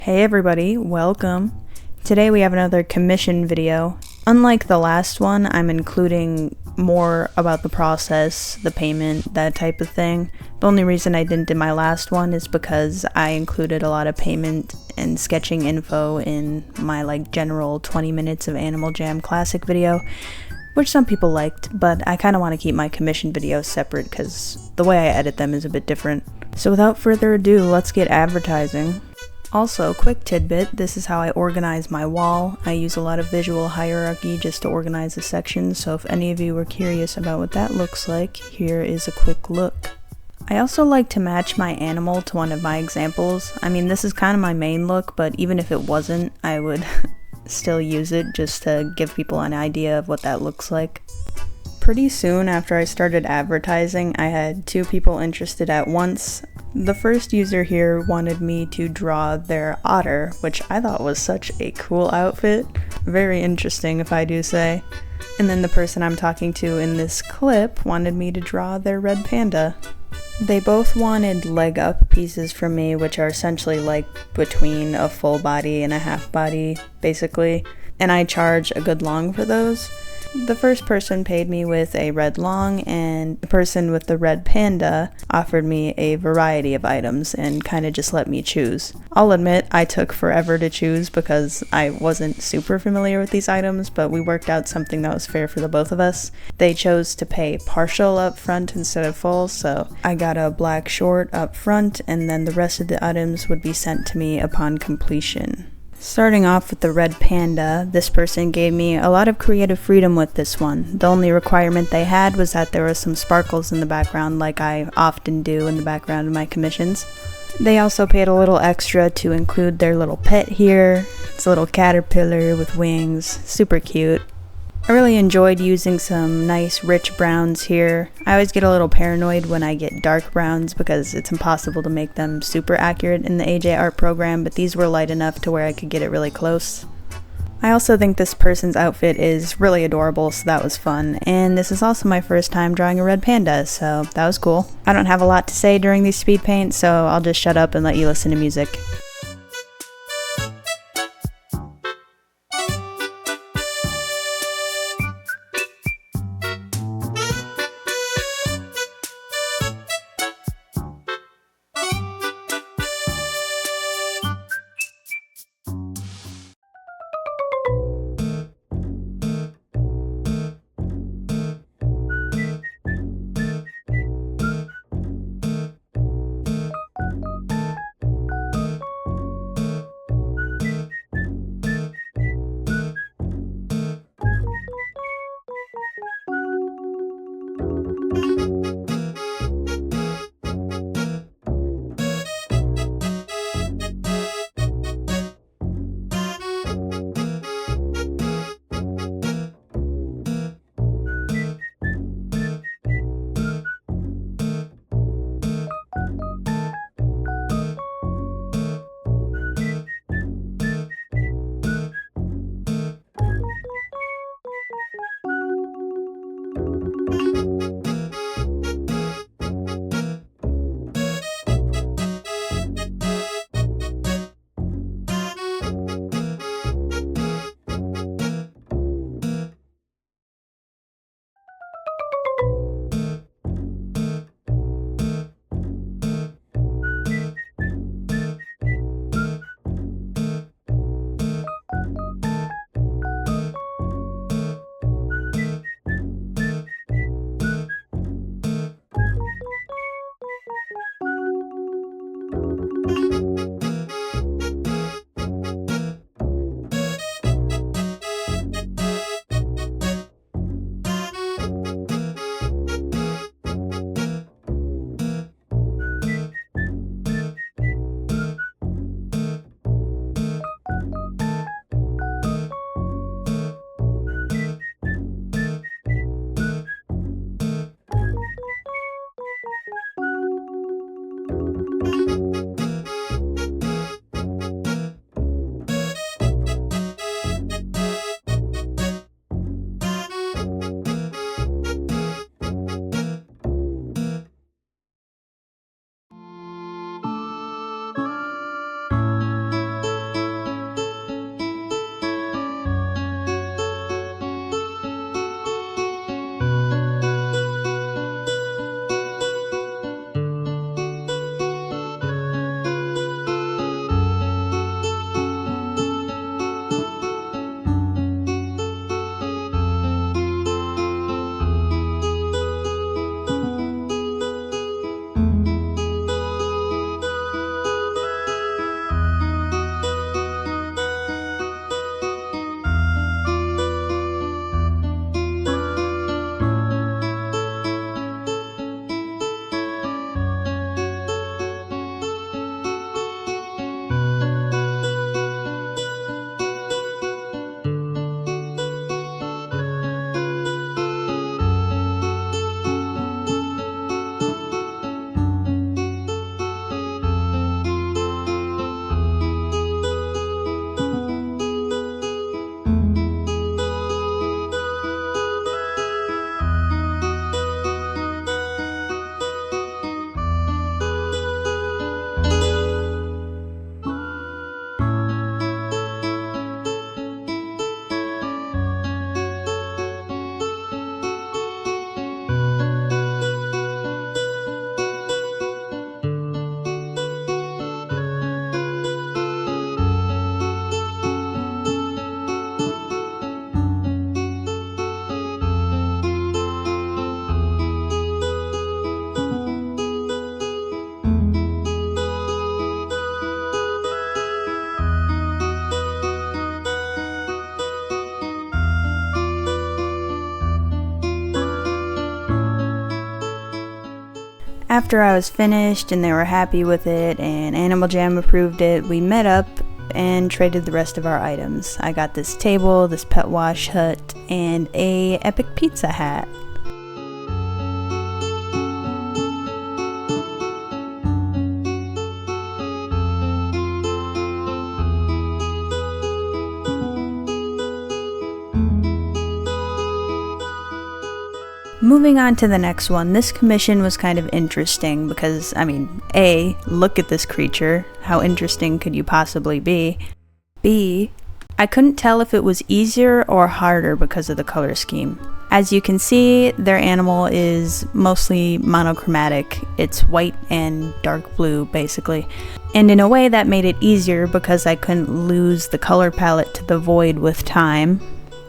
Hey everybody, welcome. Today we have another commission video. Unlike the last one, I'm including more about the process, the payment, that type of thing. The only reason I didn't in my last one is because I included a lot of payment and sketching info in my general 20 minutes of Animal Jam Classic video, which some people liked, but I kind of want to keep my commission videos separate because the way I edit them is a bit different. So without further ado, let's get advertising. Also, quick tidbit, this is how I organize my wall. I use a lot of visual hierarchy just to organize the sections, so if any of you were curious about what that looks like, here is a quick look. I also like to match my animal to one of my examples. I mean, this is kind of my main look, but even if it wasn't, I would still use it just to give people an idea of what that looks like. Pretty soon after I started advertising, I had two people interested at once. The first user here wanted me to draw their otter, which I thought was such a cool outfit. Very interesting, if I do say. And then the person I'm talking to in this clip wanted me to draw their red panda. They both wanted leg up pieces from me, which are essentially like between a full body and a half body, basically. And I charge a good long for those. The first person paid me with a red long, and the person with the red panda offered me a variety of items and kind of just let me choose. I'll admit I took forever to choose because I wasn't super familiar with these items, but we worked out something that was fair for the both of us. They chose to pay partial up front instead of full, so I got a black short up front, and then the rest of the items would be sent to me upon completion. Starting off with the red panda, this person gave me a lot of creative freedom with this one. The only requirement they had was that there was some sparkles in the background, like I often do in the background of my commissions. They also paid a little extra to include their little pet here. It's a little caterpillar with wings, super cute. I really enjoyed using some nice rich browns here. I always get a little paranoid when I get dark browns because it's impossible to make them super accurate in the AJ art program, but these were light enough to where I could get it really close. I also think this person's outfit is really adorable, so that was fun, and this is also my first time drawing a red panda, so that was cool. I don't have a lot to say during these speed paints, so I'll just shut up and let you listen to music. after I was finished and they were happy with it and Animal Jam approved it, we met up and traded the rest of our items. I got this table, this pet wash hut, and a epic pizza hat. Moving on to the next one, this commission was kind of interesting because, A, look at this creature. How interesting could you possibly be? B, I couldn't tell if it was easier or harder because of the color scheme. As you can see, their animal is mostly monochromatic. It's white and dark blue, basically. And in a way that made it easier because I couldn't lose the color palette to the void with time,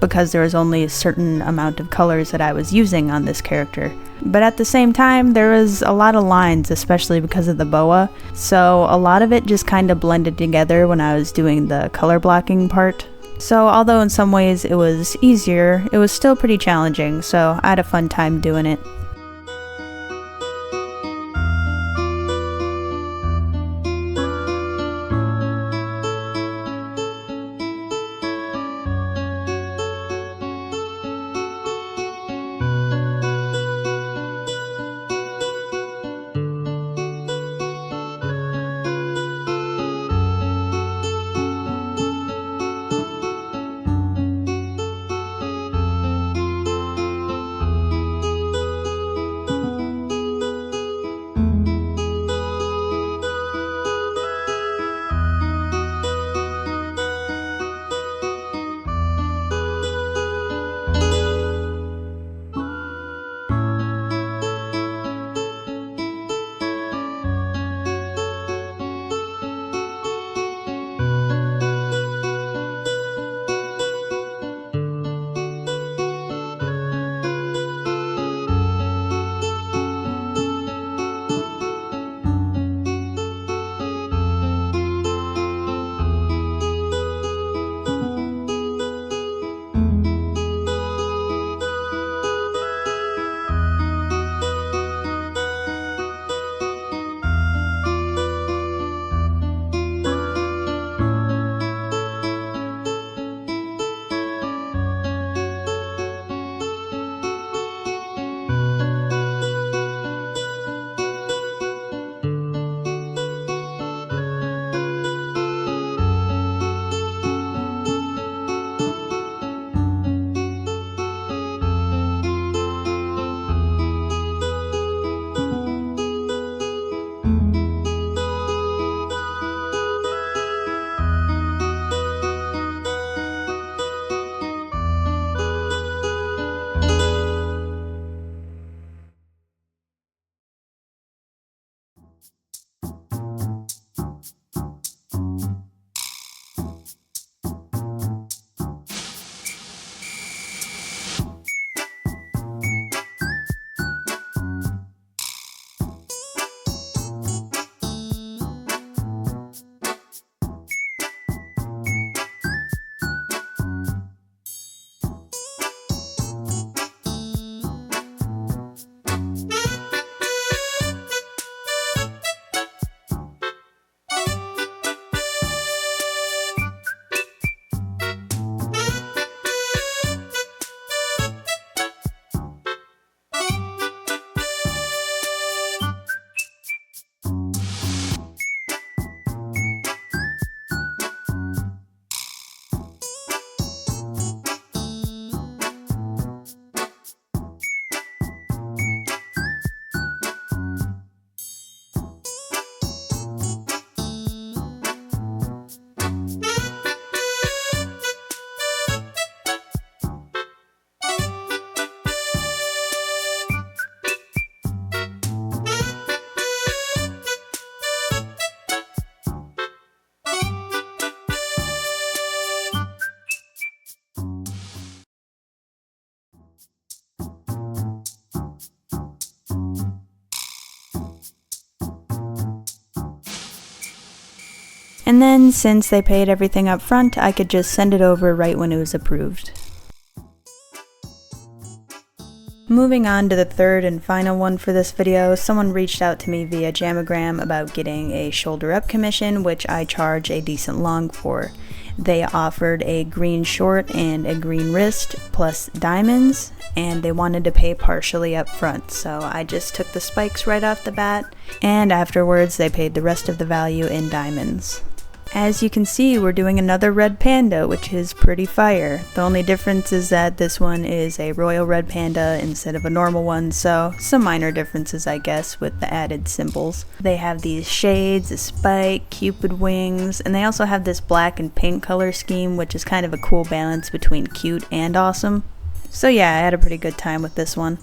because there was only a certain amount of colors that I was using on this character. But at the same time, there was a lot of lines, especially because of the boa, so a lot of it just kind of blended together when I was doing the color blocking part. So although in some ways it was easier, it was still pretty challenging, so I had a fun time doing it. And then, since they paid everything up front, I could just send it over right when it was approved. Moving on to the third and final one for this video, someone reached out to me via Jamagram about getting a shoulder up commission, which I charge a decent long for. They offered a green short and a green wrist plus diamonds, and they wanted to pay partially up front, so I just took the spikes right off the bat, and afterwards they paid the rest of the value in diamonds. As you can see, we're doing another red panda, which is pretty fire. The only difference is that this one is a royal red panda instead of a normal one, so some minor differences I guess with the added symbols. They have these shades, a spike, cupid wings, and they also have this black and pink color scheme, which is kind of a cool balance between cute and awesome. So yeah, I had a pretty good time with this one.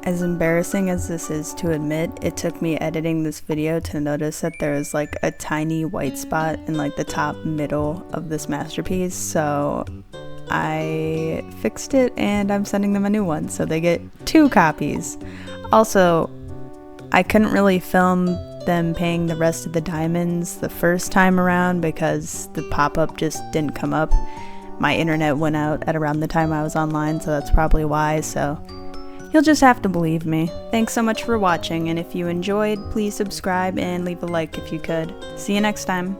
As embarrassing as this is to admit, it took me editing this video to notice that there is like a tiny white spot in like the top middle of this masterpiece, so I fixed it and I'm sending them a new one, so they get 2 copies. Also, I couldn't really film them paying the rest of the diamonds the first time around because the pop-up just didn't come up. My internet went out at around the time I was online, so that's probably why, so you'll just have to believe me. Thanks so much for watching, and if you enjoyed, please subscribe and leave a like if you could. See you next time.